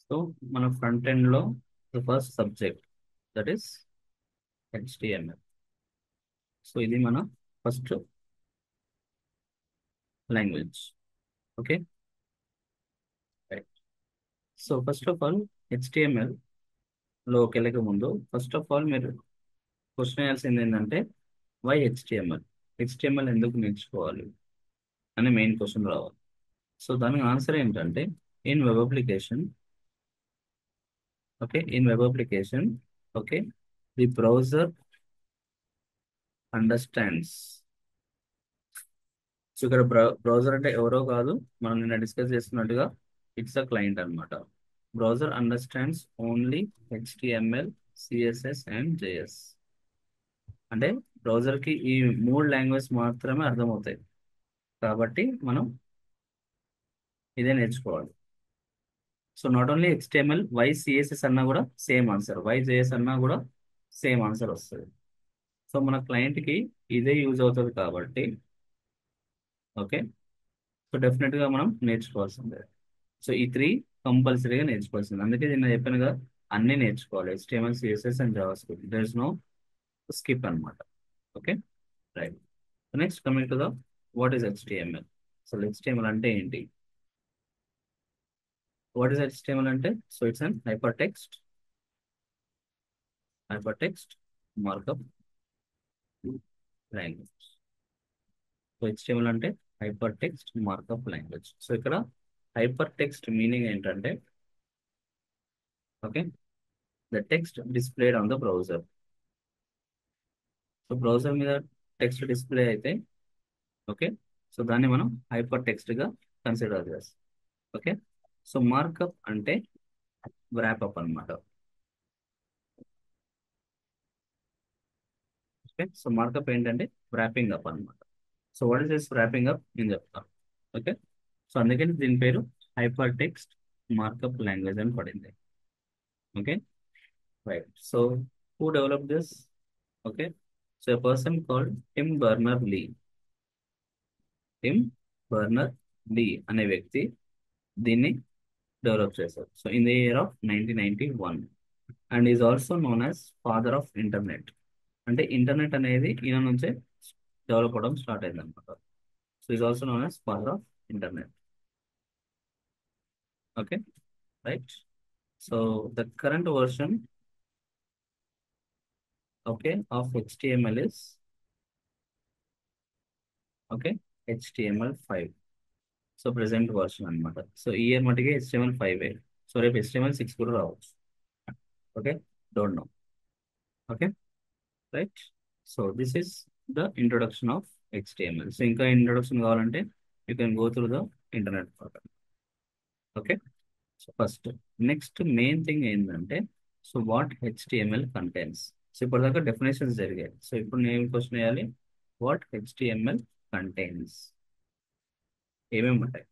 So మన front end లో the first subject that is HTML. So ఇది మన first language. Okay, right. So first of all HTML లోకి వెళ్ళక ముందు ఫస్ట్ ఆఫ్ ఆల్ మీరు క్వశ్చన్ వేయాల్సింది ఏంటంటే వై HTML, HTML ఎందుకు నేర్చుకోవాలి అని మెయిన్ క్వశ్చన్ రావాలి. సో దానికి ఆన్సర్ ఏంటంటే in web application, okay, in web application, okay, the browser understands. So ఇక్కడ బ్రౌజర్ అంటే ఎవరో కాదు, మనం నిన్న డిస్కస్ చేస్తున్నట్టుగా ఇట్స్ అ క్లయింట్ అన్నమాట. Browser understands only HTML, CSS and JS. అంటే browser కి ఈ మూడు లాంగ్వేజ్ మాత్రమే అర్థమవుతాయి, కాబట్టి మనం ఇదే నేర్చుకోవాలి. So not only HTML, why CSS అన్నా కూడా సేమ్ ఆన్సర్, వై JS అన్నా కూడా సేమ్ ఆన్సర్ వస్తుంది. సో మన క్లయింట్కి ఇదే యూజ్ అవుతుంది కాబట్టి ఓకే, సో డెఫినెట్గా మనం నేర్చుకోవాల్సిందే. సో ఈ త్రీ కంపల్సరీగా నేర్చుకోవాల్సింది. అందుకే నేను చెప్పాను కదా, అన్నీ నేర్చుకోవాలి, HTML, CSS and JavaScript. There is no skip అనమాట. Okay, right. Next coming to the what is HTML. అసలు HTML అంటే ఏంటి? వాట్ ఈస్ HTML అంటే, so it's an hypertext markup language. So HTML అంటే hypertext markup language. So ఇక్కడ hypertext meaning ఏంటంటే, okay, the text displayed on the browser. So browser మీద text display అయితే okay, so దాన్ని మనం hypertext గా consider చేస్తాం. Okay, so markup అంటే వ్రాపప్ అన్నమాట. ఓకే, సో మార్కప్ ఏంటంటే వ్రాపింగ్ అప్ అన్నమాట. So what is this wrapping up నేను చెప్తాను. ఓకే, సో అందుకని దీని పేరు హైపర్ టెక్స్ట్ మార్కప్ లాంగ్వేజ్ అని పడింది. Okay, right. So who develop this? Okay, so a person called Tim Berner Lee అనే వ్యక్తి దీన్ని డెవలప్ చేశారు. So in the year of 1991 and is also known as father of internet. అంటే internet అనేది ఈయన నుంచే డెవలప్ అవడం స్టార్ట్ అయింది అనమాట. So is also known as father of internet. Okay, right. So the current version okay of HTML is okay HTML5. So present version అన్నమాట. So ఈ year మటుకే HTML5. సో రేపు HTML6 కూడా రావచ్చు. Okay, don't know. Okay, right. So this is the introduction of HTML. So ఇంకా introduction కావాలంటే you can go through the internet. Okay, so first next main thing ఏంటంటే, so what HTML contains. So ఇప్పటిదాకా definitions జరిగాయి. So ఇప్పుడు నేను question వేయాలి, what HTML contains, ఏమేమి ఉంటాయి.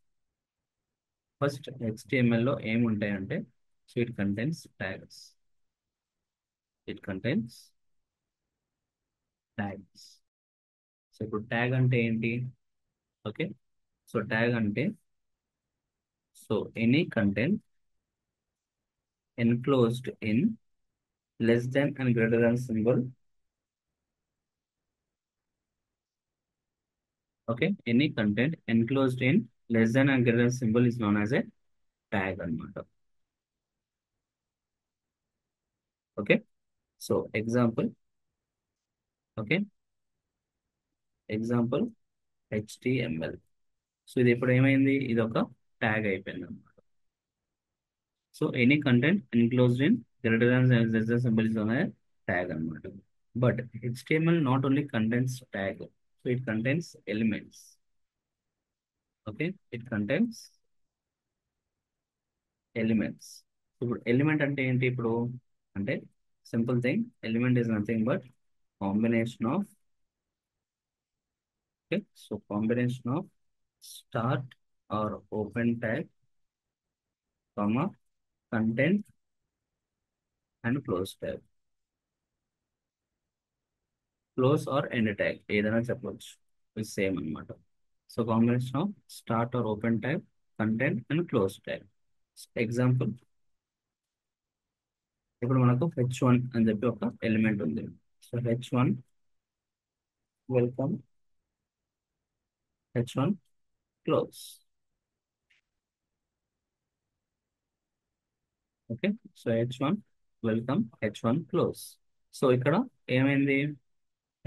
ఫస్ట్ HTML లో ఏముంటాయి అంటే, so it contains tags. It contains tags. So ఇప్పుడు ట్యాగ్ అంటే ఏంటి? ఓకే, సో ట్యాగ్ అంటే, so any content enclosed in less than and greater than symbol. Okay, any content enclosed in less than and greater than symbol is known as a tag అన్నమాట. Okay, so okay example HTML. So ఇది ఇప్పుడు ఏమైంది, ఇది ఒక tag అయిపోయింది అనమాట. So any content enclosed in greater than less than symbol is an tag అనమాట. But HTML not only contents tag, so it contents elements. Okay, it contents elements. ఇప్పుడు element అంటే ఏంటి? ఇప్పుడు అంటే simple thing, element is nothing but combination of, okay, so combination of start or open tag, comma content and close tag. Close or end tag ఏదైనా చెప్పవచ్చు, ఇది same అన్నమాట. So combination of start or open tag, content and close tag. Example ఇప్పుడు మనకు h1 అని చెప్పి ఒక element ఉంది. So h1 welcome, h1 close. Okay, so h1 welcome, h1 close. So ఇక్కడ ఏమైంది,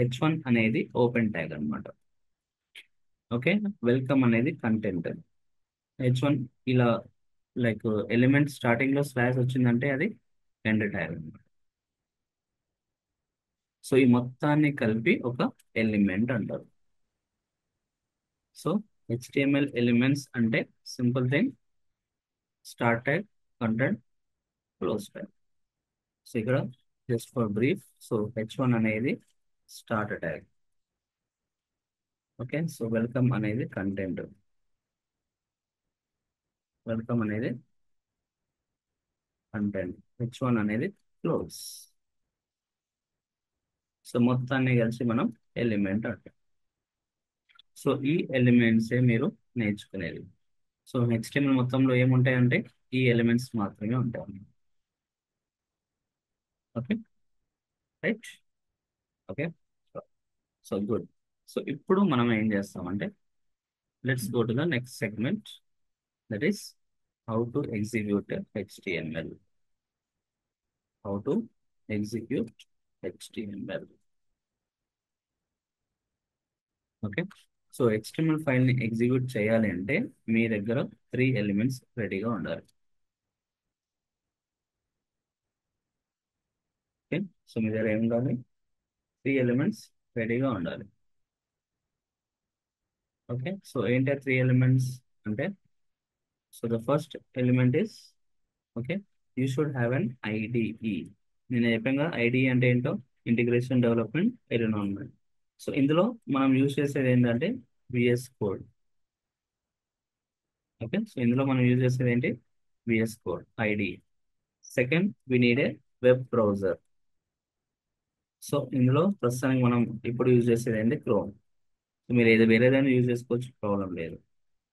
h1 అనేది ఓపెన్ ట్యాగ్ అన్నమాట. ఓకే, వెల్కమ్ అనేది కంటెంట్. h1 ఇలా లైక్ ఎలిమెంట్ స్టార్టింగ్ లో స్లాష్ వచ్చిందంటే అది ఎండ్ ట్యాగ్ అన్నమాట. సో ఈ మొత్తాన్ని కలిపి ఒక ఎలిమెంట్ అంటారు. సో HTML ఎలిమెంట్స్ అంటే simple thing, start tag, content, close tag. So ఇక్కడ just for brief, so h1 అనేది start tag. Okay, so welcome అనేది కంటెంట్, వెల్కమ్ అనేది కంటెంట్, h1 అనేది క్లోజ్. సో మొత్తాన్ని కలిసి మనం ఎలిమెంట్ అంటాం. సో ఈ ఎలిమెంట్సే మీరు నేర్చుకునేది. సో HTML మొత్తంలో ఏముంటాయంటే ఈ ఎలిమెంట్స్ మాత్రమే ఉంటాయి. Okay, right. Okay, so good. So ఇప్పుడు మనం ఏం చేస్తామంటే let's go to the next segment, that is how to execute HTML. How to execute HTML. Okay, so HTML ఫైల్ని ఎగ్జిక్యూట్ చేయాలి అంటే మీ దగ్గర 3 ఎలిమెంట్స్ రెడీగా ఉండాలి. ఓకే, సో మీ దగ్గర ఏం ఉండాలి, 3 ఎలిమెంట్స్ రెడీగా ఉండాలి. ఓకే, సో ఏంటి ఆ 3 ఎలిమెంట్స్ అంటే, so the first element is, okay, you should have an IDE. నేను చెప్పాను ఐడిఈ అంటే ఏంటో, ఇంటిగ్రేషన్ డెవలప్మెంట్ ఎన్విరాన్మెంట్. సో ఇందులో మనం యూజ్ చేసేది ఏంటంటే విఎస్ కోడ్. ఓకే, సో ఇందులో మనం యూజ్ చేసేది ఏంటి, VS code IDE. Second, we need a web browser. So ఇందులో ప్రస్తుతానికి మనం ఇప్పుడు యూజ్ చేసేది ఏంటి, క్రోమ్. మీరు ఏదో వేరేదైనా యూజ్ చేసుకోవచ్చు, ప్రాబ్లం లేదు.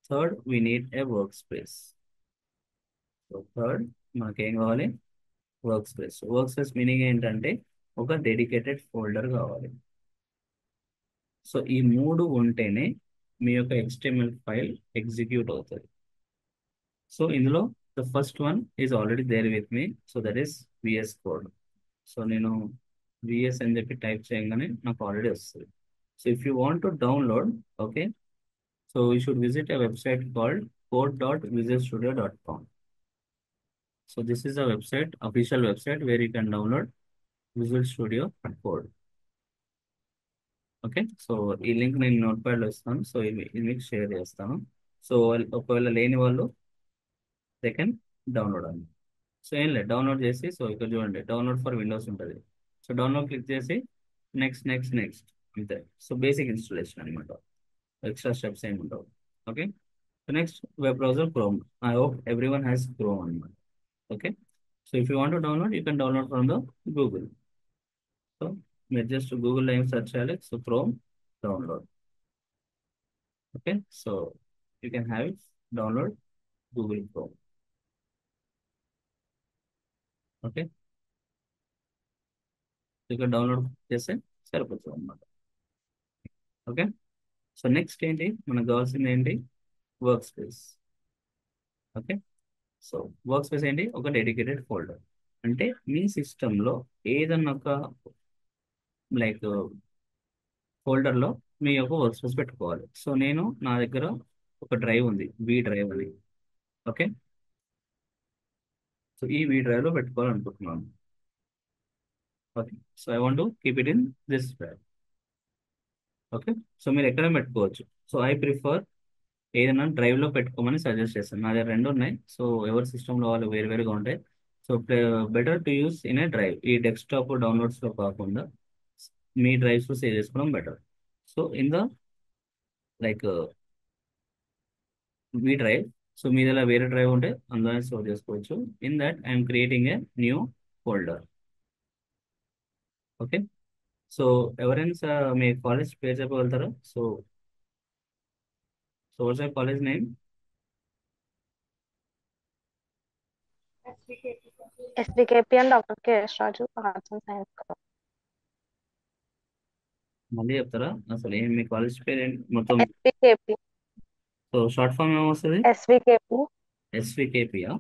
Third, we need a work space. So third మనకేం కావాలి, work space. Work space meaning ఏంటంటే ఒక డెడికేటెడ్ ఫోల్డర్ కావాలి. సో ఈ 3 ఉంటేనే మీ యొక్క HTML ఫైల్ ఎగ్జిక్యూట్ అవుతుంది. సో ఇందులో the first one is already there with me, so that is VS code. So నేను విఎస్ అని చెప్పి టైప్ చేయగానే నాకు ఆల్రెడీ వస్తుంది. So if you want to download, okay, so you should visit a website called code.visualstudio.com. So this is a website, official website where you can download Visual Studio Code. Okay, so ఈ link నేను note ప్యాడ్లో ఇస్తాను. So ఇది మీకు share చేస్తాను. So ఒకవేళ లేని వాళ్ళు they can download అని. సో ఏం లేదు, డౌన్లోడ్ చేసి, సో ఇక్కడ చూడండి డౌన్లోడ్ ఫర్ విండోస్ ఉంటుంది. సో డౌన్లోడ్ క్లిక్ చేసి నెక్స్ట్ నెక్స్ట్ నెక్స్ట్ అంతే. సో బేసిక్ ఇన్స్టాలేషన్ అనమాట, ఎక్స్ట్రా స్టెప్స్ ఏమి ఉండవు. Okay, so next web browser Chrome. I hope everyone has Chrome అనమాట. Okay, so if you want to download, you can download from the Google. So మీరు just గూగుల్లో ఏం search చేయాలి, so chrome download. Okay, so you can have it download Google chrome. Okay, ఇక్కడ download చేస్తే సరిపోతుంది అనమాట. Okay, so next ఏంటి మనకు కావాల్సింది ఏంటి, work space. Okay, so work space ఏంటి, ఒక డెడికేటెడ్ ఫోల్డర్. అంటే మీ సిస్టంలో ఏదన్నా ఒక లైక్ ఫోల్డర్లో మీ యొక్క వర్క్ స్పేస్ పెట్టుకోవాలి. సో నేను నా దగ్గర ఒక డ్రైవ్ ఉంది, వి డ్రైవ్ అని. ఓకే, సో ఈ వి డ్రైవ్లో పెట్టుకోవాలనుకుంటున్నాను. Okay, so I want to keep it in this drive. Okay, so మీరు ఎక్కడ పెట్టుకోవచ్చు. సో ఐ ప్రిఫర్ ఏదైనా డ్రైవ్లో పెట్టుకోమని సజెస్ట్ చేస్తాను. నా దగ్గర 2 ఉన్నాయి. సో ఎవరి సిస్టంలో వాళ్ళు వేరు వేరుగా ఉంటాయి. So better to use in a drive. ఈ డెస్క్టాప్ డౌన్లోడ్స్లో కాకుండా మీ డ్రైవ్స్లో సేవ్ చేసుకోవడం better. So in the like మీ డ్రైవ్, సో మీ దగ్గర వేరే డ్రైవ్ ఉంటే అందులోనే స్టోర్ చేసుకోవచ్చు. In that I'm creating a new folder. Okay, so ఎవరైనా మీ కాలేజ్ పేరు చెప్పగలుగుతారా. So what's your college name. SBKP and Dr. K.S. Raju, Arts and Science. మళ్ళీ చెప్తారా అసలు ఏం మీ కాలేజ్ పేరు ఏంటి మొత్తం? SBKP. సో షార్ట్ ఫామ్ ఏమొస్తుంది? SBKP. ఎస్వికేపియా?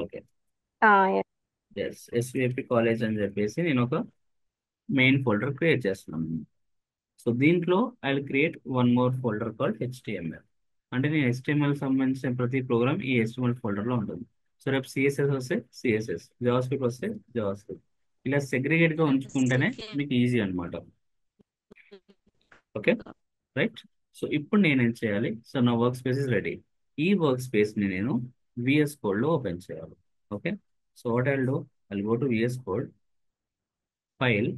Okay. Yes. Yes, SVAP college అని చెప్పేసి నేను ఒక మెయిన్ ఫోల్డర్ క్రియేట్ చేస్తున్నాను. సో దీంట్లో I will create one more folder called HTML. అంటే నేను HTML సంబంధించిన ప్రతి ప్రోగ్రామ్ ఈ HTML ఫోల్డర్లో ఉంటుంది. సో రేపు సిఎస్ఎస్ వస్తే సిఎస్ఎస్, జావాస్క్రిప్ట్ వస్తే జావాస్క్రిప్ట్, ఇలా సెగ్రిగేట్గా ఉంచుకుంటేనే మీకు ఈజీ అనమాట. Okay, right. సో ఇప్పుడు నేనేం చేయాలి? సో నా వర్క్ స్పేస్ ఇస్ రెడీ. ఈ వర్క్ స్పేస్ని నేను విఎస్ కోడ్లో ఓపెన్ చేయాలి. Okay, so what I'll do, I'll go to VS code, file,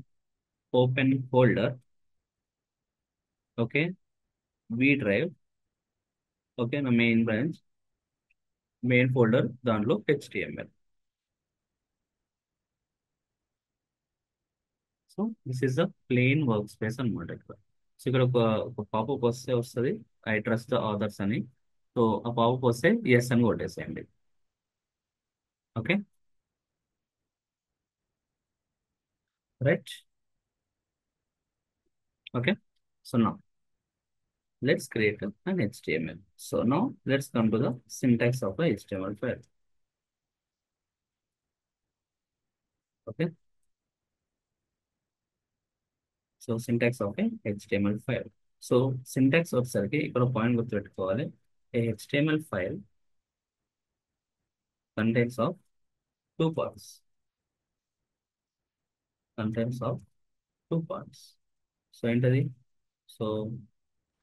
open folder, okay, V drive, okay, నా మెయిన్ బ్రాంచ్, మెయిన్ ఫోల్డర్, దాంట్లో HTML. So this is the plain work space అనమాట ఇక్కడ. So ఇక్కడ ఒక popup వస్తుంది, I trust the authors అని. So ఆ popup వస్తే ఎస్ అని కొట్టేసేయండి. Okay, right. Okay, so now let's create an HTML. So now let's come to the syntax of the HTML file. Okay, so syntax of a HTML file. So syntax వచ్చేసరికి ఇక్కడ point గుర్తుపెట్టుకోవాలి. A HTML file contains of two parts. Contains of two parts. So ఏంటది? So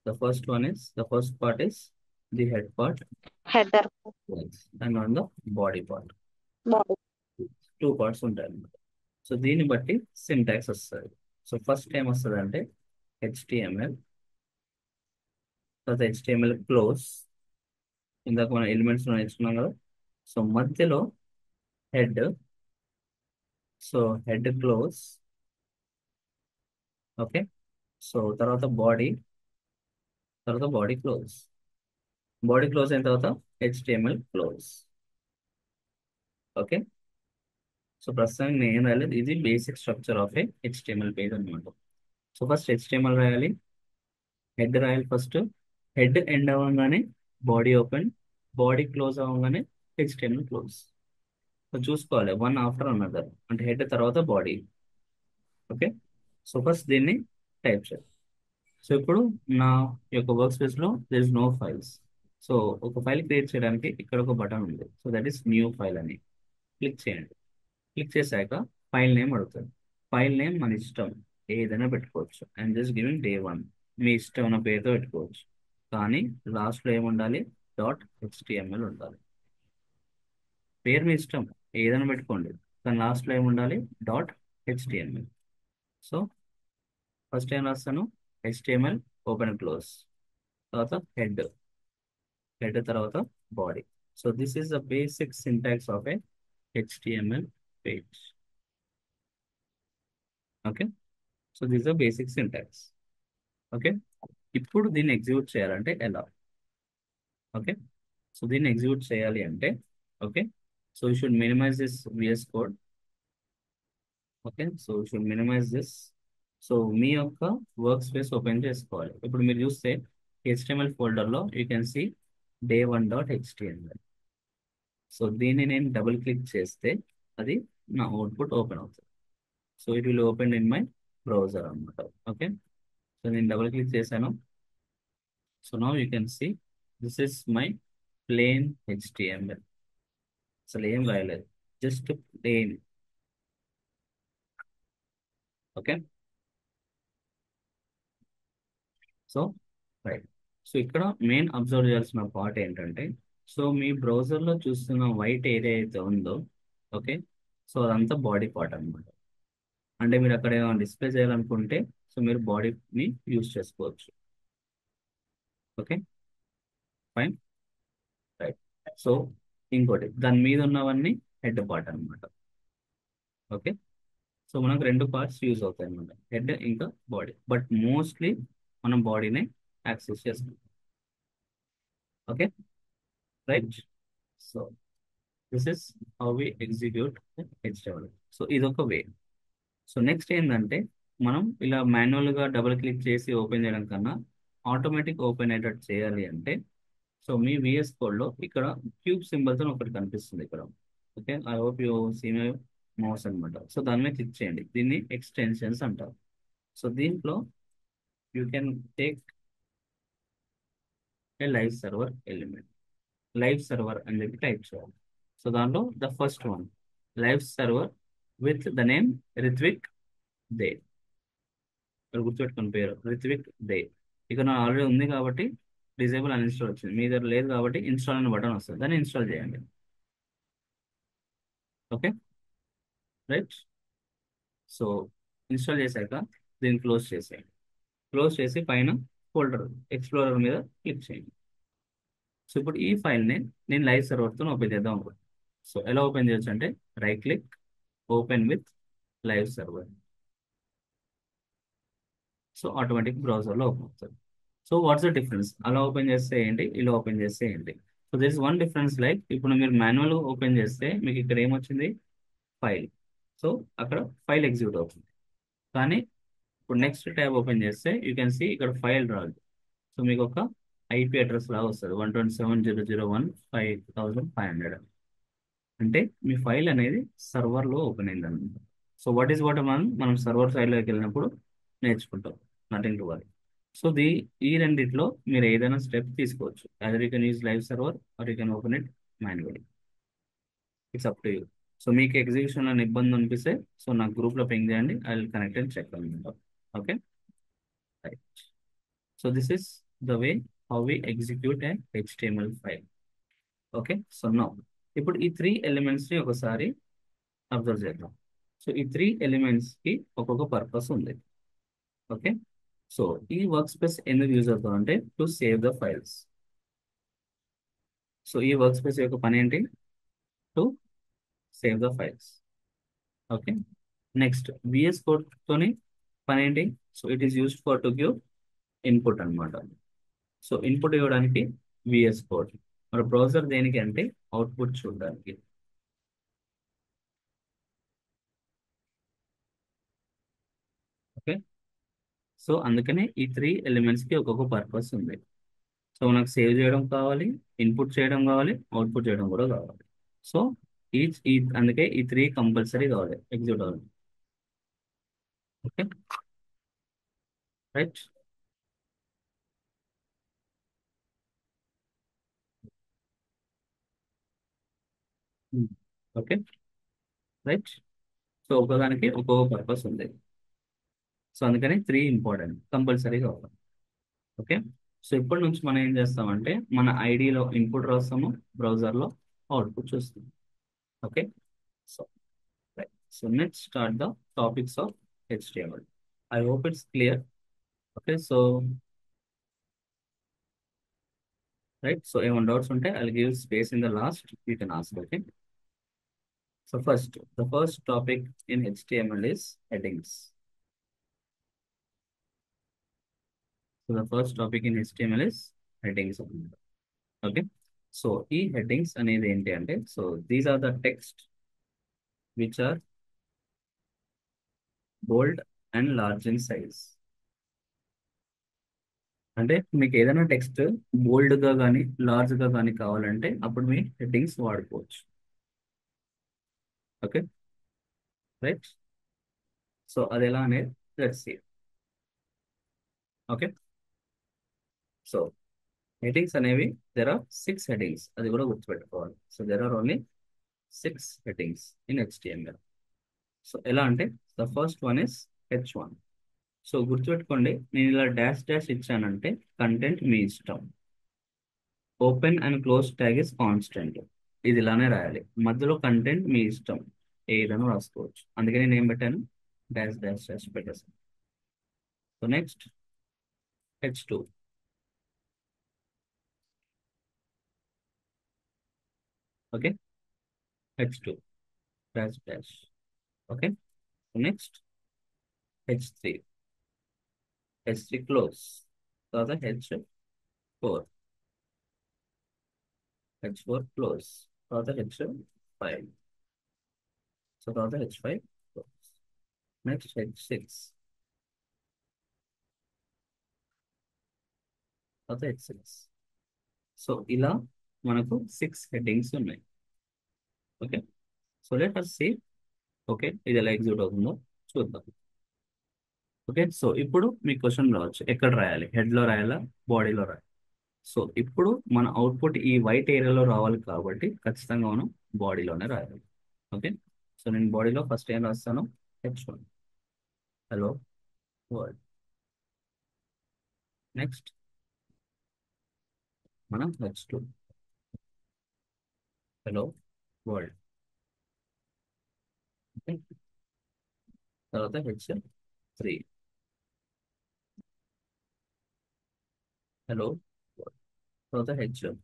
the first part is the head part, Header. yes, and on the body part. Body. Two parts ఉంటాయి అన్నమాట. So దీన్ని బట్టి syntax వస్తుంది. So first ఏం వస్తుంది అంటే HTML, తర్వాత HTML క్లోజ్, ఇందాక మనం ఎలిమెంట్స్ నేర్చుకున్నాం కదా. సో మధ్యలో head, so head close, okay. So తర్వాత బాడీ, తర్వాత బాడీ క్లోజ్, బాడీ క్లోజ్ అయిన తర్వాత HTML క్లోజ్. ఓకే, సో ప్రస్తుతానికి నేను రాలేదు, ఇది basic structure of a HTML page అనమాట. సో ఫస్ట్ HTML రాయాలి, హెడ్ రాయాలి ఫస్ట్, హెడ్ ఎండ్ అవ్వగానే బాడీ ఓపెన్, బాడీ క్లోజ్ అవ్వగానే HTML క్లోజ్. సో చూసుకోవాలి వన్ ఆఫ్టర్ అనదర్, అంటే హెడ్ తర్వాత బాడీ. ఓకే, సో ఫస్ట్ దీన్ని టైప్ చేయాలి. సో ఇప్పుడు నా యొక్క వర్క్ స్పేస్లో there is no files. So ఒక ఫైల్ క్రియేట్ చేయడానికి ఇక్కడ ఒక బటన్ ఉంది, so that is new file అని క్లిక్ చేయండి. క్లిక్ చేశాక ఫైల్ నేమ్ అడుగుతుంది. ఫైల్ నేమ్ మన ఇష్టం, ఏదైనా పెట్టుకోవచ్చు. అండ్ జస్ట్ గివింగ్ day1, మీ ఇష్టం ఉన్న పేరుతో పెట్టుకోవచ్చు. కానీ లాస్ట్లో ఏముండాలి? .html ఉండాలి. పేరు మీ ఇష్టం, ఏదైనా పెట్టుకోండి, కానీ లాస్ట్లో ఏముండాలి? .html. సో ఫస్ట్ ఏం రాస్తాను? HTML ఓపెన్ క్లోజ్, తర్వాత హెడ్, హెడ్ తర్వాత body. So this is the basic syntax of a HTML page. Okay, so this the basic syntax. Okay, ఇప్పుడు దీన్ని ఎగ్జిక్యూట్ చేయాలంటే ఎలా? ఓకే, సో దీన్ని ఎగ్జిక్యూట్ చేయాలి అంటే, okay, so you should minimize this VS code. Okay, so you should minimize this. So మీ యొక్క work space open చేసుకోవాలి. ఇప్పుడు మీరు చూస్తే HTML ఫోల్డర్లో you can see day1.html. So దీన్ని నేను డబుల్ క్లిక్ చేస్తే అది నా అవుట్పుట్ ఓపెన్ అవుతుంది. So it will open in my browser అనమాట. ఓకే, సో నేను డబుల్ క్లిక్ చేశాను. So now you can see this is my plain HTML. అసలు ఏం రాయలేదు, just plain. Okay, so right. So ఇక్కడ మెయిన్ అబ్జర్వ్ చేయాల్సిన part ఏంటంటే, సో మీ బ్రౌజర్లో చూస్తున్న వైట్ ఏరియా అయితే ఉందో, ఓకే, సో అదంతా బాడీ పార్ట్ అనమాట. అంటే మీరు అక్కడ ఏమైనా డిస్ప్లే చేయాలనుకుంటే సో మీరు బాడీని యూజ్ చేసుకోవచ్చు. Okay, fine, right. సో ఇంకోటి దాని మీద ఉన్నవన్నీ హెడ్ పార్ట్ అనమాట. ఓకే, సో మనకు రెండు పార్ట్స్ యూజ్ అవుతాయి అనమాట, హెడ్ ఇంకా బాడీ. బట్ మోస్ట్లీ మనం బాడీనే యాక్సెస్ చేసుకుంటాం. Okay, right. So this is how we execute HTML. So ఇదొక వే. సో నెక్స్ట్ ఏంటంటే మనం ఇలా మాన్యువల్గా డబుల్ క్లిక్ చేసి ఓపెన్ చేయడం కన్నా ఆటోమేటిక్ ఓపెన్ అయ్యేటట్టు చేయాలి అంటే, సో మీ విఎస్ కోడ్లో ఇక్కడ క్యూబ్ సింబల్తో ఒకటి కనిపిస్తుంది ఇక్కడ. Okay, I hope you see my mouse అనమాట. సో దాని మీద క్లిక్ చేయండి. దీన్ని ఎక్స్టెన్షన్స్ అంటారు. సో దీంట్లో you can take a live server element. Live server అని చెప్పి టైప్ చేయాలి. సో దాంట్లో the first one, live server with the name Ritwick Dey. ఇక్కడ గుర్తుపెట్టుకుని పేరు రిత్విక్ దే. ఇక నా ఆల్రెడీ ఉంది కాబట్టి డిజేబుల్ అన్ఇన్స్టాల్ వచ్చింది. మీ దగ్గర లేదు కాబట్టి ఇన్స్టాల్ అనే బటన్ వస్తుంది, దాన్ని ఇన్స్టాల్ చేయండి. Okay, right. సో ఇన్స్టాల్ చేశాక దీన్ని క్లోజ్ చేసేయండి. క్లోజ్ చేసి పైన ఫోల్డర్ ఎక్స్ప్లోరర్ మీద క్లిక్ చేయండి. సో ఇప్పుడు ఈ ఫైల్ని నేను లైవ్ సర్వర్తో ఓపెన్ చేద్దాం అనుకుంటున్నాను. సో ఎలా ఓపెన్ చేయొచ్చు అంటే right click, open with live server. So automatic బ్రౌజర్లో ఓపెన్ అవుతుంది. సో వాట్స్ ద డిఫరెన్స్, అలా ఓపెన్ చేస్తే ఏంటి, ఇలా ఓపెన్ చేస్తే ఏంటి? So this one difference, like ఇప్పుడు మీరు మాన్యువల్ ఓపెన్ చేస్తే మీకు ఇక్కడ ఏమొచ్చింది, ఫైల్. సో అక్కడ ఫైల్ ఎగ్జిక్యూట్ అవుతుంది. కానీ ఇప్పుడు నెక్స్ట్ ట్యాబ్ ఓపెన్ చేస్తే యూ కెన్ సీ ఇక్కడ ఫైల్ రాదు. సో మీకు ఒక ఐపీ అడ్రస్ లాగా వస్తుంది, 127.0.01500. అంటే మీ ఫైల్ అనేది సర్వర్లో ఓపెన్ అయింది అనమాట. సో వాట్ ఈస్ వాట్ మనం సర్వర్ సైడ్లోకి వెళ్ళినప్పుడు నేర్చుకుంటాం, నథింగ్ టు వరీ. సో ఈ రెండిట్లో మీరు ఏదైనా స్టెప్ తీసుకోవచ్చు. Other you can use live server or you can open it manually. It's up to you. So మీకు ఎగ్జిక్యూషన్ అని ఇబ్బంది అనిపిస్తే సో నాకు గ్రూప్లో పింగ్ చేయండి, I will connect and check అనమాట. Okay, right. So this is the way how we execute a HTML file. Okay, so now ఇప్పుడు ఈ త్రీ ఎలిమెంట్స్ని ఒకసారి అబ్జర్వ్ చేద్దాం. సో ఈ త్రీ ఎలిమెంట్స్కి ఒక్కొక్క పర్పస్ ఉంది. ఓకే, సో ఈ వర్క్ స్పేస్ ఎందుకు యూజ్ అవుతుంది అంటే to save the files. So ఈ వర్క్ స్పేస్ యొక్క పని ఏంటి, to save the files. Okay, next VS code తోని పని ఏంటి, so it is used for to give input అనమాట. సో ఇన్పుట్ ఇవ్వడానికి విఎస్ కోడ్. మరి బ్రౌజర్ దేనికి అంటే అవుట్పుట్ చూడడానికి. ఓకే, సో అందుకనే ఈ త్రీ ఎలిమెంట్స్కి ఒక్కొక్క పర్పస్ ఉంది. సో మనకు సేవ్ చేయడం కావాలి, ఇన్పుట్ చేయడం కావాలి, అవుట్పుట్ చేయడం కూడా కావాలి. సో అందుకే ఈ త్రీ కంపల్సరీ కావాలి ఎగ్జిక్యూట్ అవ్వాలి. Okay, right. Okay, right. So ఒక్కదానికి ఒక్కొక్క పర్పస్ ఉంది. సో అందుకని త్రీ ఇంపార్టెంట్, కంపల్సరీ కావాలి. ఓకే, సో ఇప్పటి నుంచి మనం ఏం చేస్తామంటే మన ఐడిలో ఇన్పుట్ రాస్తాము, బ్రౌజర్లో అవుట్పుట్ చూస్తాము. Okay, so right. So next start the topics of HTML. I hope it's clear. Okay, so right. So ఏమైనా డౌట్స్ ఉంటే I give space in the last, you can ask. Okay, so the first topic in HTML is headings. So the first topic in HTML is headings. Okay, so ఈ headings అనేది ఏంటి అంటే, so these are the text which are bold and large in size. అంటే మీకు ఏదైనా text బోల్డ్గా కానీ లార్జ్గా కానీ కావాలంటే అప్పుడు మీ హెడ్డింగ్స్ వాడుకోవచ్చు. Okay, right. సో అది ఎలా అనేది let's see. Okay, so headings అనేవి దెర్ ఆర్ 6 హెడ్డింగ్స్, అది కూడా గుర్తుపెట్టుకోవాలి. So there are only 6 headings in HTML. So ఎలా అంటే the first one is H1. So గుర్తుపెట్టుకోండి, నేను ఇలా డాష్ డాష్ ఇచ్చానంటే కంటెంట్ మీ ఇష్టం. Open and close tag is constant, ఇది ఇలానే రాయాలి. మధ్యలో కంటెంట్ మీ ఇష్టం, ఏదైనా రాసుకోవచ్చు. అందుకే నేను ఏం పెట్టాను, డాష్ డాష్ డాష్ పెట్టేసాను. So next H2. Okay, H2 dash dash. Okay, next H3. H3 close, తర్వాత H4. H4 క్లోజ్, తర్వాత H5. H5. సో తర్వాత H5. Next H6. తర్వాత H6. సో ఇలా మనకు 6 హెడ్డింగ్స్ ఉన్నాయి. Okay. So let us see. Okay, ఇది ఎలా ఎగ్జిక్యూట్ అవుతుందో చూద్దాం. ఓకే, సో ఇప్పుడు మీ క్వశ్చన్ రావచ్చు, ఎక్కడ రాయాలి, హెడ్ లో రాయాలా, బాడీలో రాయాలి. సో ఇప్పుడు మన అవుట్పుట్ ఈ వైట్ ఏరియాలో రావాలి కాబట్టి ఖచ్చితంగా మనం బాడీలోనే రాయాలి. ఓకే, సో నేను బాడీలో ఫస్ట్ ఏం రాస్తాను, H1, హలో వరల్డ్. నెక్స్ట్ మనం H2, హలో వరల్డ్. ఓకే, తర్వాత H3, హలో వరల్డ్. తర్వాత H4.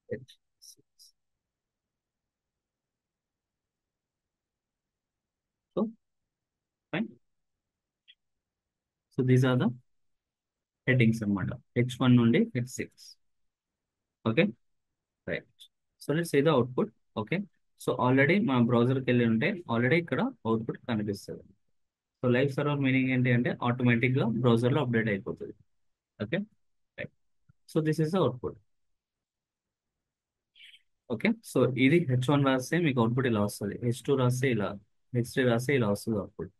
H6. So fine. So these are the headings అన్నమాట, H1 నుండి H6. Okay, right. So let's see the output. Okay, so already మన బ్రౌజర్కి వెళ్ళి ఉంటే already ఇక్కడ అవుట్పుట్ కనిపిస్తుంది. సో లైవ్ సర్వర్ మీనింగ్ ఏంటి అంటే ఆటోమేటిక్గా బ్రౌజర్లో అప్డేట్ అయిపోతుంది. Okay, right. So this is the output. Okay, so ఇది H1 రాస్తే మీకు అవుట్పుట్ ఇలా వస్తుంది, H2 రాస్తే ఇలా, H3 రాస్తే ఇలా వస్తుంది అవుట్పుట్.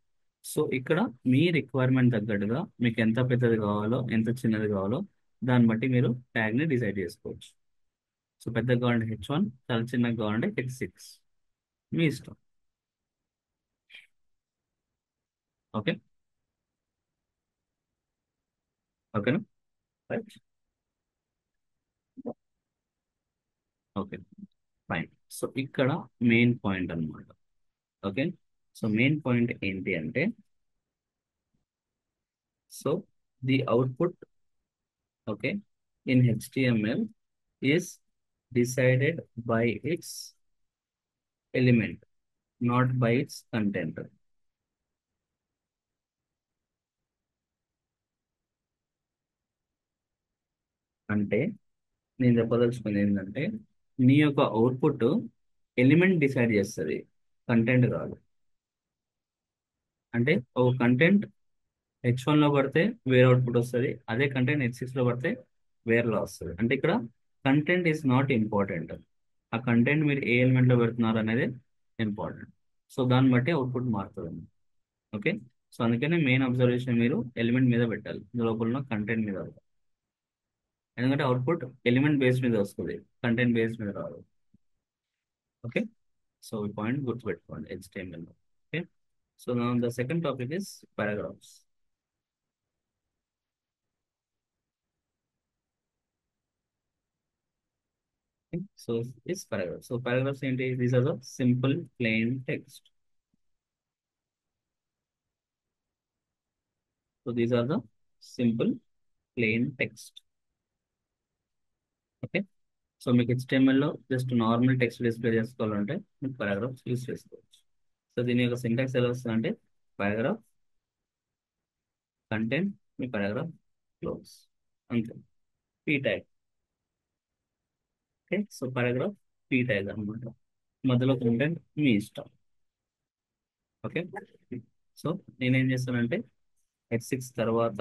సో ఇక్కడ మీ రిక్వైర్మెంట్ తగ్గట్టుగా మీకు ఎంత పెద్దది కావాలో ఎంత చిన్నది కావాలో దాన్ని బట్టి మీరు ట్యాగ్ని డిసైడ్ చేసుకోవచ్చు. సో పెద్దగా కావాలంటే H1, చాలా చిన్నగా కావాలంటే H6, మీ ఇష్టం. ఓకే, ఓకేనా, రైట్. Okay, fine. సో ఇక్కడ మెయిన్ పాయింట్ అన్నమాట. ఓకే, సో మెయిన్ పాయింట్ ఏంటి అంటే, so the output, okay, in HTML is decided by its element, not by its content. అంటే నేను చెప్పదలుచుకుంది ఏంటంటే నీ యొక్క అవుట్పుట్ ఎలిమెంట్ డిసైడ్ చేస్తుంది, కంటెంట్ కాదు. అంటే ఒక కంటెంట్ H1 లో పడితే వేరే అవుట్పుట్ వస్తుంది, అదే కంటెంట్ H6 లో పడితే వేరేలా వస్తుంది. అంటే ఇక్కడ కంటెంట్ ఈస్ నాట్ ఇంపార్టెంట్, ఆ కంటెంట్ మీరు ఏ ఎలిమెంట్ లో పెడుతున్నారు అనేది ఇంపార్టెంట్. సో దాన్ని బట్టి అవుట్పుట్ మారుతుంది. ఓకే, సో అందుకనే మెయిన్ అబ్జర్వేషన్ మీరు ఎలిమెంట్ మీద పెట్టాలి, లోపల ఉన్న కంటెంట్ మీద కాదు. ఎందుకంటే అవుట్పుట్ ఎలిమెంట్ బేస్ మీద వస్తుంది, కంటెంట్ బేస్ మీద రాదు. ఓకే, సో ఈ పాయింట్ గుర్తుపెట్టుకోండి HTML లో. ఓకే, సో నా the second topic is paragraphs. So is paragraph. So paragraphs ఏంటి, these are the simple plain text. So these are the simple plain text. Okay, so మీకు HTML లో just normal text display చేసుకోవాలంటే మీకు paragraphs use చేసుకోవచ్చు. So దీని యొక్క syntax ఎలా వస్తుందంటే పారాగ్రాఫ్ కంటెంట్, మీ పారాగ్రాఫ్ క్లోజ్, అంతే. P tag. Okay, so paragraph P tag అనమాట, మధ్యలో కంటెంట్ మీ ఇష్టం. ఓకే, సో నేనేం చేస్తానంటే H6 తర్వాత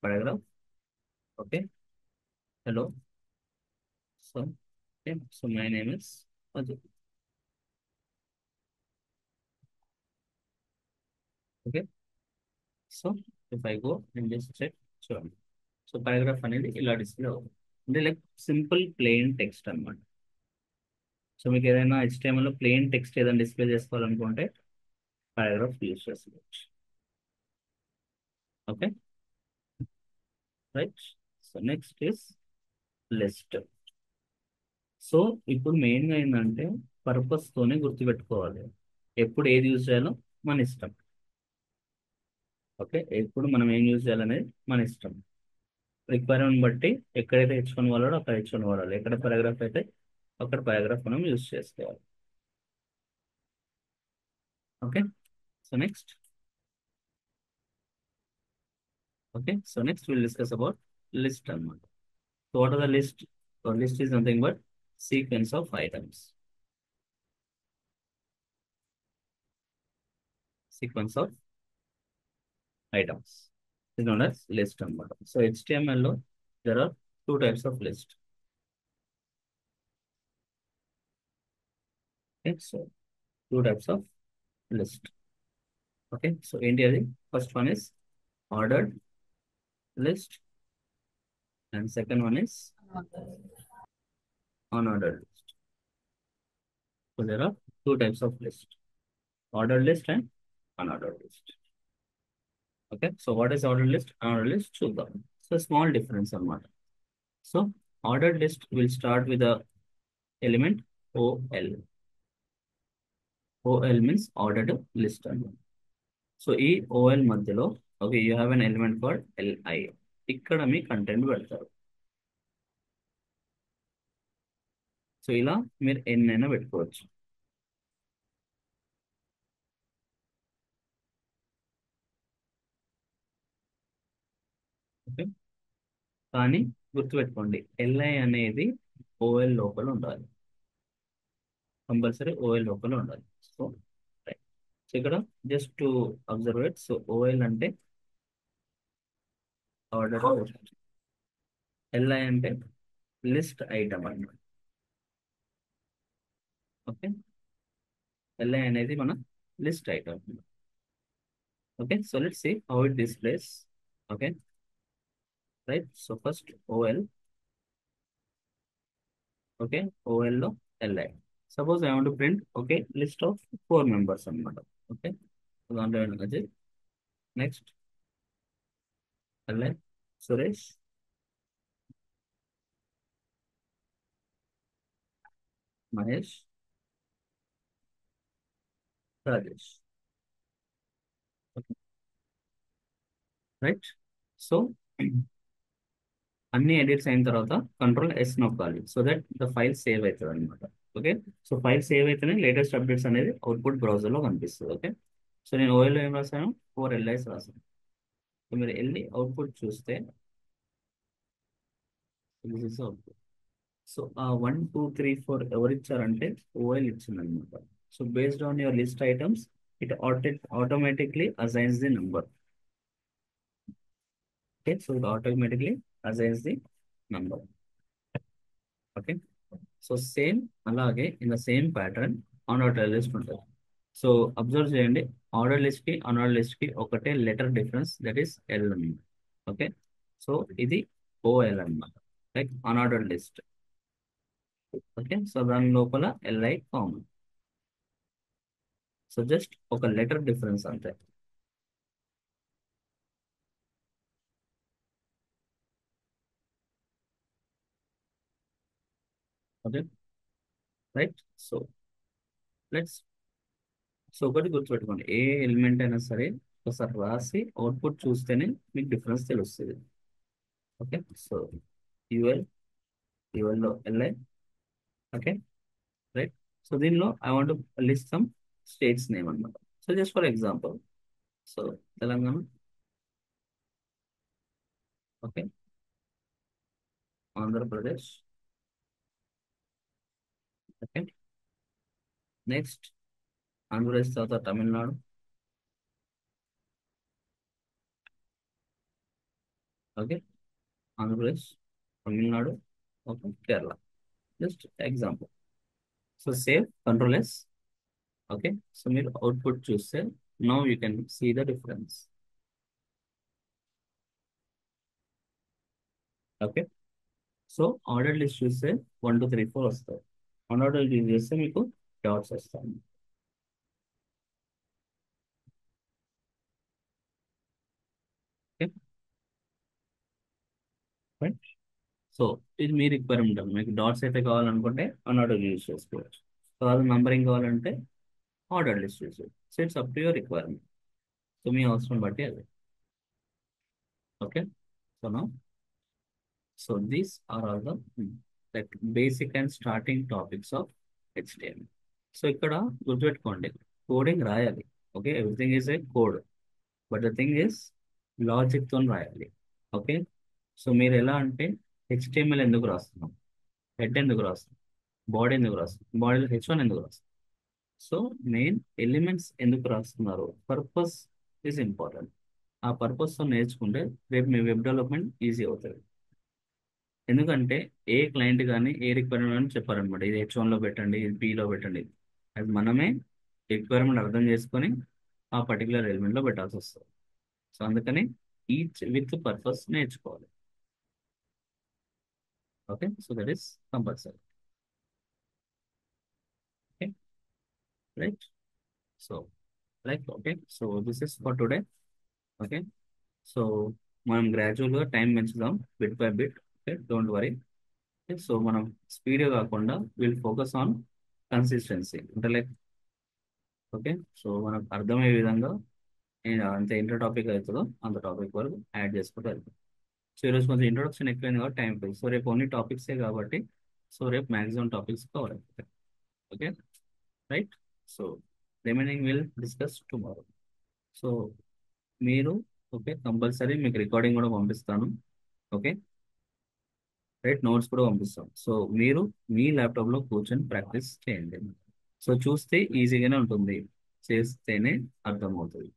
paragraph. Okay, hello. So okay, so my name is Ajay. Okay, so if I go and just check, చూడండి. సో పారాగ్రాఫ్ అనేది ఇలా డిస్ప్లే అవుతుంది, అంటే లైక్ సింపుల్ ప్లెయిన్ టెక్స్ట్ అన్నమాట. సో మీకు ఏదైనా HTML లో ప్లెయిన్ టెక్స్ట్ ఏదైనా డిస్ప్లే చేసుకోవాలనుకుంటే పారాగ్రాఫ్ యూజ్ చేసుకోవచ్చు. Okay, right. So next is list. సో ఇప్పుడు మెయిన్గా ఏంటంటే పర్పస్ తోనే గుర్తుపెట్టుకోవాలి, ఎప్పుడు ఏది యూజ్ చేయాలో మన ఇష్టం. ఓకే, ఎప్పుడు మనం ఏం యూజ్ చేయాలనేది మన ఇష్టం. రిక్వైర్మెంట్ బట్టి ఎక్కడైతే H1 వాడాలో అక్కడ H1 వాడాలి, ఎక్కడ పారాగ్రాఫ్ అయితే అక్కడ పారాగ్రాఫ్ మనం యూజ్ చేసుకోవాలి. Okay. So next. Okay. So next we'll discuss about list అన్నమాట. So what are the list? So list is nothing but sequence of items. Sequence of items is known as list అన్నమాట. So HTML లో there are two types of list. Okay. So two types of list. Okay. So ఏంటి అది? First one is ordered list and second one is unordered list. So there are two types of list, ordered list and unordered list. Okay, so what is ordered list? Unordered list, చూద్దాం. So small difference అన్నమాట. So ordered list will start with the element OL. OL means ordered list అన్నమాట. So ఈ OL మధ్యలో okay, you have an element called LI. ఇక్కడ మీ content పెడతారు. So ఇలా మీరు ఎన్నైనా పెట్టుకోవచ్చు. ఓకే, కానీ గుర్తుపెట్టుకోండి ఎల్ఐ అనేది ఓఎల్ లోపల ఉండాలి. కంపల్సరీ ఓఎల్ లోపల ఉండాలి. So right. సో ఇక్కడ just to observe it. So OL అంటే ఆర్డర్, ఎల్ఐ అంటే లిస్ట్ ఐటమ్ అన్నమాట. ఓకే, ఎల్ఐ అనేది మన list item. Okay, so let's see how it displays. Okay, right. So first OL. Okay, OL లో LI. Suppose I want to print okay list of 4 members అన్నమాట. Okay, దాంట్లో Ajay, next LI Suresh, Mahesh, Rajesh. Okay, right. So అన్ని edits అయిన తర్వాత control yes నొక్కాలి so that the file save అవుతుంది అనమాట. Okay, so file save అయితేనే లేటెస్ట్ అప్డేట్స్ అనేది అవుట్పుట్ బ్రౌజర్లో కనిపిస్తుంది. ఓకే, సో నేను ఓఎల్లో ఏం రాశాను? 4 LIs రాశాను. సో మీరు వెళ్ళి అవుట్పుట్ చూస్తే దిస్ ఇస్ అవుట్పుట్. సో ఆ 1 2 3 4 ఎవరు ఇచ్చారంటే ఓఎల్ ఇచ్చింది అనమాట. So based on your list items it automatically assigns the number. Okay, so it automatically assigns the number. Okay, so same అలాగే in the same pattern order list ఉంటుంది. So observe చేయండి, order list కి unorder list కి ఒకటే letter difference, that is L అన్నమాట. Okay, so ఇది OL అన్నమాట, like unorder list. Okay, so దాని లోపల ఎల్ఐ కామన్. సో జస్ట్ ఒక లెటర్ డిఫరెన్స్ అంతే. Okay, right. So let's, so ఒకటి గుర్తుపెట్టుకోండి, ఏ ఎలిమెంట్ అయినా సరే ఒకసారి రాసి అవుట్పుట్ చూస్తేనే మీకు డిఫరెన్స్ తెలుస్తుంది. ఓకే, సో యుఎల్, యుఎల్లో ఎల్ఐ. Okay, right. సో దీనిలో I want list some states name అన్నమాట. So just for example, so Telangana. Okay, Andhra Pradesh. Okay, next Andhra Pradesh తర్వాత Tamil Nadu. Okay, Andhra Pradesh, Tamil Nadu, okay, Kerala. Just example. So save, control S. Okay, so మీరు output చూస్తే now you can see the difference. Okay, so order list చూస్తే 1 2 3 4 వస్తాయి. Unorder list చేస్తే మీకు dots వస్తాయి. Okay, right. So ఇది మీ requirement. మీకు డాట్స్ అయితే కావాలనుకుంటే అన్ఆర్డర్ యూజ్ చేసుకోవచ్చు. సో అది నంబరింగ్ కావాలంటే order list use. So it's up to your requirement. So మీ అవసరం బట్టి అది. Okay, so no, so these are all the like basic and starting topics of HTML. So ఇక్కడ గుర్తుపెట్టుకోండి, కోడింగ్ రాయాలి. Okay, everything is a code, but the thing is లాజిక్తో రాయాలి. Okay, so మీరు ఎలా అంటే హెచ్టిఎంఎల్ ఎందుకు రాస్తున్నాం, హెడ్ ఎందుకు రాస్తున్నాం, బాడీ ఎందుకు రాస్తున్నాం, బాడీలో H1 ఎందుకు రాస్తున్నాం. సో మెయిన్ ఎలిమెంట్స్ ఎందుకు రాస్తున్నారు, పర్పస్ ఈజ్ ఇంపార్టెంట్. ఆ పర్పస్తో నేర్చుకుంటే రేపు మీ వెబ్ డెవలప్మెంట్ ఈజీ అవుతుంది. ఎందుకంటే ఏ క్లయింట్ కానీ ఏ రిక్వైర్మెంట్ కానీ చెప్పారనమాట, ఇది H1లో పెట్టండి, ఇది Bలో పెట్టండి. అది మనమే రిక్వైర్మెంట్ అర్థం చేసుకొని ఆ పర్టికులర్ ఎలిమెంట్లో పెట్టాల్సి వస్తుంది. సో అందుకని ఈచ్ విత్ పర్పస్ నేర్చుకోవాలి. Okay, so that is compulsory. Okay, right. So okay, so this is for today. Okay, so మనం గ్రాడ్యువల్గా టైం పెంచుదాం, bit by bit. Okay, don't worry. So మనం స్పీడ్ కాకుండా విల్ ఫోకస్ ఆన్ కన్సిస్టెన్సీ, అంటే like okay, so మనకు అర్థమయ్యే విధంగా అంత ఇంటర్ టాపిక్ అవుతుందో అంత టాపిక్ వరకు యాడ్ చేసుకుంటూ వెళ్తాం. సో ఈరోజు కొంచెం ఇంట్రొడక్షన్ ఎక్కువైంది కాబట్టి టైం పోయింది. సో రేపు ఓన్లీ టాపిక్సే కాబట్టి సో రేపు మ్యాక్సిమం టాపిక్స్ కవర్ అయిపోతాయి. Okay, right. So remaining will discuss tomorrow. So మీరు ఓకే, కంపల్సరీ మీకు రికార్డింగ్ కూడా పంపిస్తాను. ఓకే, రైట్, నోట్స్ కూడా పంపిస్తాం. సో మీరు మీ ల్యాప్టాప్లో కూర్చొని ప్రాక్టీస్ చేయండి. సో చూస్తే ఈజీగానే ఉంటుంది, చేస్తేనే అర్థమవుతుంది.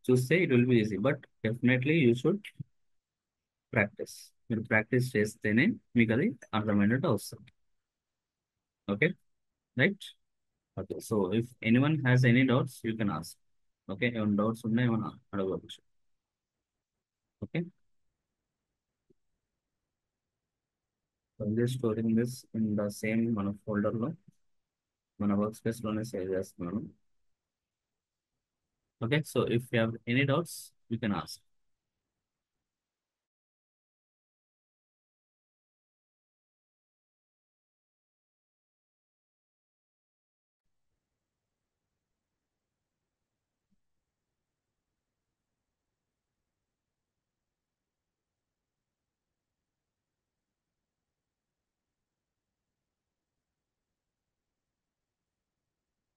చూస్తే it will be easy, but definitely you should practice. మీరు ప్రాక్టీస్ చేస్తేనే మీకు అది అర్థమైనట్టు వస్తుంది. Okay, right. Okay, so if anyone has any doubts you can ask. Okay, ఏమైనా డౌట్స్ ఉన్నా ఏమైనా అడగవచ్చు. Okay, just storing this in the same మన ఫోల్డర్లో, మన వర్క్ స్పేస్లోనే సేవ్ చేస్తున్నాను. Okay, so if you have any doubts you can ask.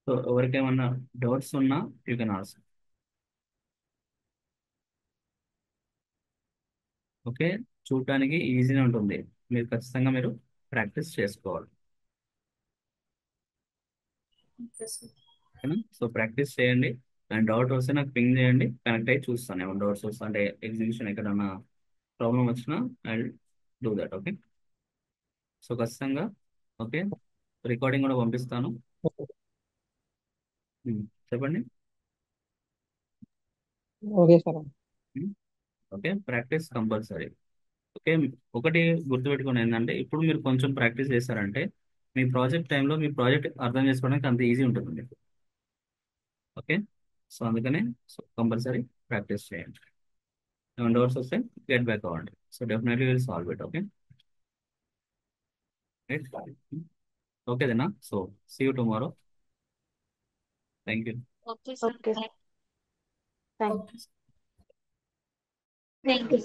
So ఎవరికేమన్నా డౌట్స్ ఉన్నా యూ కెన్ ఆస్క్. ఓకే, చూడటానికి ఈజీగా ఉంటుంది, మీరు ఖచ్చితంగా మీరు ప్రాక్టీస్ చేసుకోవాలి. ఓకేనా, సో ప్రాక్టీస్ చేయండి. అండ్ డౌట్ వస్తే నాకు పింగ్ చేయండి, కనెక్ట్ అయ్యి చూస్తాను. ఏమైనా డౌట్స్ వస్తా అంటే ఎగ్జిబిషన్ ఎక్కడన్నా ప్రాబ్లం వచ్చినా I do that. Okay, so ఖచ్చితంగా ఓకే, రికార్డింగ్ కూడా పంపిస్తాను. చెప్పండి. Okay sir. Okay, practice compulsory. Okay, ఒకటి గుర్తుపెట్టుకుని ఏంటంటే ఇప్పుడు మీరు కొంచెం ప్రాక్టీస్ చేశారంటే మీ ప్రాజెక్ట్ టైంలో మీ ప్రాజెక్ట్ అర్థం చేసుకోవడానికి అంత ఈజీ ఉంటుంది మీకు. ఓకే, సో అందుకనే సో కంపల్సరీ ప్రాక్టీస్ చేయండి. ఏమైనా డౌట్స్ వస్తే గెట్ బ్యాక్ అవ్వండి. So definitely will solve it. Okay, right. Okay దేనా, so see you tomorrow. Thank you. Okay, thank Okay. Thank you.